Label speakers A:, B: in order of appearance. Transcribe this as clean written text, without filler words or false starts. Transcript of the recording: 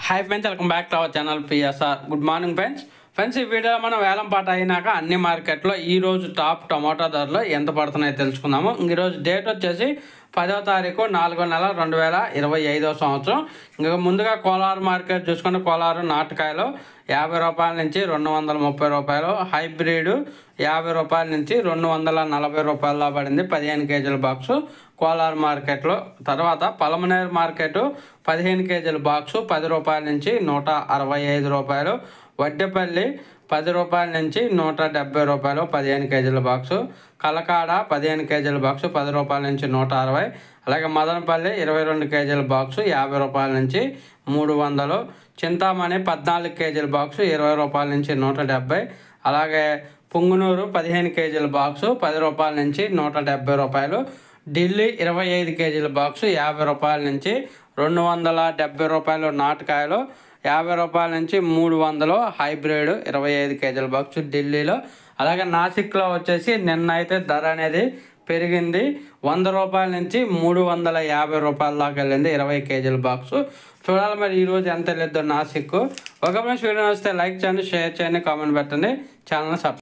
A: Hi friends, welcome back to our channel PSR. Good morning friends ఈ వీడియోలో మనం వేలం పాట అయినాక అన్ని మార్కెట్లో ఈరోజు టాప్ టమాటా ధరలు ఎంత పడుతున్నాయో తెలుసుకుందాము. ఈరోజు డేట్ వచ్చేసి 10వ తారీఖు 4వ నెల 2025వ సంవత్సరం. ఇంకా ముందుగా కోలార్ మార్కెట్ చూసుకుంటే కోలారు నాటుకాయలు 50 రూపాయల నుంచి 230 రూపాయలు, హైబ్రిడ్ 50 రూపాయల నుంచి 240 రూపాయల్లో పడింది 15 కేజీల బాక్సు కోలార్ మార్కెట్లో. తర్వాత పలమనేరు మార్కెట్ 15 కేజీల బాక్సు 10 రూపాయల నుంచి 165 రూపాయలు, వడ్డేపల్లి 10 రూపాయల నుంచి 170 రూపాయలు 15 కేజీల బాక్సు, కలకాడ 15 కేజీల బాక్సు 10 రూపాయల నుంచి 160, అలాగే మదనపల్లి 22 కేజీల బాక్సు 50 రూపాయల నుంచి 300, చింతామణి 14 కేజీల బాక్సు 20 రూపాయల నుంచి 170, అలాగే పుంగునూరు 15 కేజీల బాక్సు 10 రూపాయల నుంచి 170 రూపాయలు, ఢిల్లీ 25 కేజీల బాక్సు 50 రూపాయల నుంచి 270 రూపాయలు, నాటుకాయలు 50 రూపాయల నుంచి 300, హైబ్రిడ్ 25 కేజీల బాక్సు ఢిల్లీలో. అలాగే నాసిక్లో వచ్చేసి నిన్న అయితే ధర అనేది పెరిగింది, 100 రూపాయల నుంచి 350 రూపాయల దాకా వెళ్ళింది 20 కేజీల బాక్సు. చూడాలి మరి ఈరోజు ఎంత వెళ్ళిద్దో నాసిక్. ఒక వీడియో వస్తే లైక్ చేయండి, షేర్ చేయండి, కామెంట్ పెట్టండి, ఛానల్ సబ్స్క్రైబ్